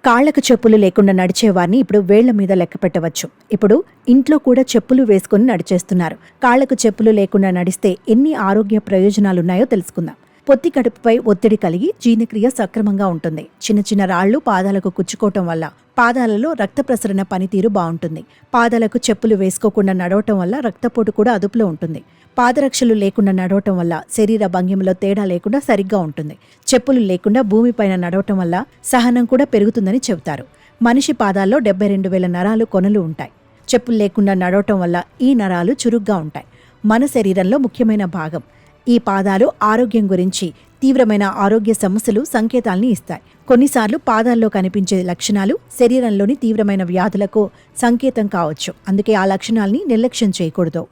కాళ్లకు చెప్పులు లేకుండా నడిచేవారిని ఇప్పుడు వేళ్ల మీద లెక్క పెట్టవచ్చు. ఇప్పుడు ఇంట్లో కూడా చెప్పులు వేసుకుని నడిచేస్తున్నారు. కాళ్లకు చెప్పులు లేకుండా నడిస్తే ఎన్ని ఆరోగ్య ప్రయోజనాలున్నాయో తెలుసుకుందాం. పొత్తి కడుపుపై ఒత్తిడి కలిగి జీర్ణక్రియ సక్రమంగా ఉంటుంది. చిన్న చిన్న రాళ్లు పాదాలకు కుచ్చుకోవటం వల్ల పాదాలలో రక్త ప్రసరణ పనితీరు బాగుంటుంది. పాదాలకు చెప్పులు వేసుకోకుండా నడవటం వల్ల రక్తపోటు కూడా అదుపులో ఉంటుంది. పాదరక్షలు లేకుండా నడవటం వల్ల శరీర భంగిమలో తేడా లేకుండా సరిగ్గా ఉంటుంది. చెప్పులు లేకుండా భూమిపైన నడవటం వల్ల సహనం కూడా పెరుగుతుందని చెబుతారు. మనిషి పాదాల్లో 72,000 నరాలు కొనలు ఉంటాయి. చెప్పులు లేకుండా నడవటం వల్ల ఈ నరాలు చురుగ్గా ఉంటాయి. మన శరీరంలో ముఖ్యమైన భాగం. ఈ పాదాలు ఆరోగ్యం గురించి తీవ్రమైన ఆరోగ్య సమస్యలు సంకేతాల్ని ఇస్తాయి. కొన్నిసార్లు పాదాల్లో కనిపించే లక్షణాలు శరీరంలోని తీవ్రమైన వ్యాధులకు సంకేతం కావచ్చు. అందుకే ఆ లక్షణాల్ని నిర్లక్ష్యం చేయకూడదు.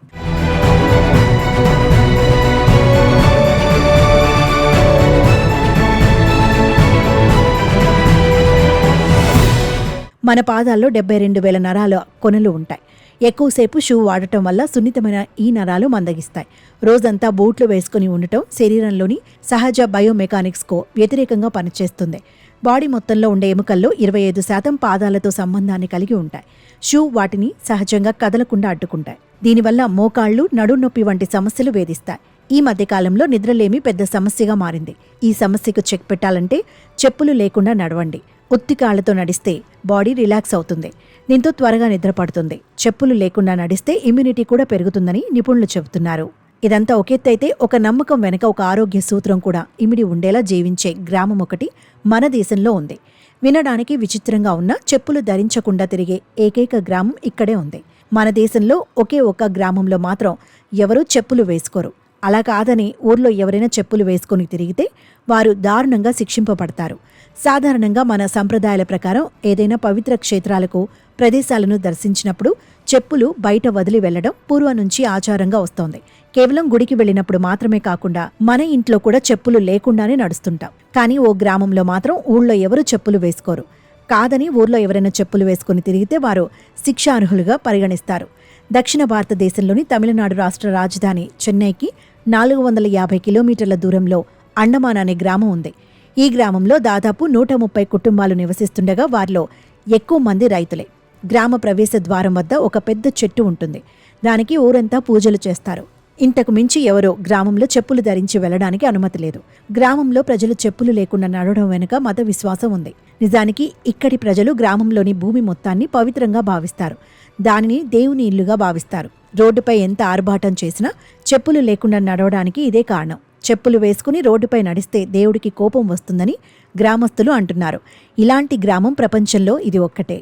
మన పాదాల్లో 72,000 నరాల కొనలు ఉంటాయి. ఎక్కువసేపు షూ వాడటం వల్ల సున్నితమైన ఈ నరాలు మందగిస్తాయి. రోజంతా బూట్లు వేసుకుని ఉండటం శరీరంలోని సహజ బయోమెకానిక్స్కు వ్యతిరేకంగా పనిచేస్తుంది. బాడీ మొత్తంలో ఉండే ఎముకల్లో 25% పాదాలతో సంబంధాన్ని కలిగి ఉంటాయి. షూ వాటిని సహజంగా కదలకుండా అడ్డుకుంటాయి. దీనివల్ల మోకాళ్లు, నడునొప్పి వంటి సమస్యలు వేధిస్తాయి. ఈ మధ్యకాలంలో నిద్రలేమి పెద్ద సమస్యగా మారింది. ఈ సమస్యకు చెక్ పెట్టాలంటే చెప్పులు లేకుండా నడవండి. ఉత్తి కాళ్లతో నడిస్తే బాడీ రిలాక్స్ అవుతుంది. దీంతో త్వరగా నిద్రపడుతుంది. చెప్పులు లేకుండా నడిస్తే ఇమ్యూనిటీ కూడా పెరుగుతుందని నిపుణులు చెబుతున్నారు. ఇదంతా ఒకెత్తైతే ఒక నమ్మకం వెనక ఒక ఆరోగ్య సూత్రం కూడా ఇమిడి ఉండేలా జీవించే గ్రామం ఒకటి మన దేశంలో ఉంది. వినడానికి విచిత్రంగా ఉన్న చెప్పులు ధరించకుండా తిరిగే ఏకైక గ్రామం ఇక్కడే ఉంది. మన దేశంలో ఒకే ఒక్క గ్రామంలో మాత్రం ఎవరూ చెప్పులు వేసుకోరు. అలా కాదని ఊర్లో ఎవరైనా చెప్పులు వేసుకుని తిరిగితే వారు దారుణంగా శిక్షింపబడతారు. సాధారణంగా మన సంప్రదాయాల ప్రకారం ఏదైనా పవిత్ర క్షేత్రాలకు, ప్రదేశాలను దర్శించినప్పుడు చెప్పులు బయట వదిలి వెళ్లడం పూర్వం నుంచి ఆచారంగా వస్తోంది. కేవలం గుడికి వెళ్ళినప్పుడు మాత్రమే కాకుండా మన ఇంట్లో కూడా చెప్పులు లేకుండానే నడుస్తుంటాం. కానీ ఓ గ్రామంలో మాత్రం ఊళ్ళో ఎవరూ చెప్పులు వేసుకోరు. కాదని ఊర్లో ఎవరైనా చెప్పులు వేసుకుని తిరిగితే వారు శిక్షార్హులుగా పరిగణిస్తారు. దక్షిణ భారతదేశంలోని తమిళనాడు రాష్ట్ర రాజధాని చెన్నైకి 450 కిలోమీటర్ల దూరంలో అండమాన్ అనే గ్రామం ఉంది. ఈ గ్రామంలో దాదాపు 130 కుటుంబాలు నివసిస్తుండగా వారిలో ఎక్కువ మంది రైతులే. గ్రామ ప్రవేశ ద్వారం వద్ద ఒక పెద్ద చెట్టు ఉంటుంది. దానికి ఊరంతా పూజలు చేస్తారు. ఇంతకు మించి ఎవరో గ్రామంలో చెప్పులు ధరించి వెళ్లడానికి అనుమతి లేదు. గ్రామంలో ప్రజలు చెప్పులు లేకుండా నడవడం వెనుక మత విశ్వాసం ఉంది. నిజానికి ఇక్కడి ప్రజలు గ్రామంలోని భూమి మొత్తాన్ని పవిత్రంగా భావిస్తారు. దానిని దేవుని ఇల్లుగా భావిస్తారు. రోడ్డుపై ఎంత ఆర్భాటం చేసినా చెప్పులు లేకుండా నడవడానికి ఇదే కారణం. చెప్పులు వేసుకుని రోడ్డుపై నడిస్తే దేవుడికి కోపం వస్తుందని గ్రామస్తులు అంటున్నారు. ఇలాంటి గ్రామం ప్రపంచంలో ఇది ఒక్కటే.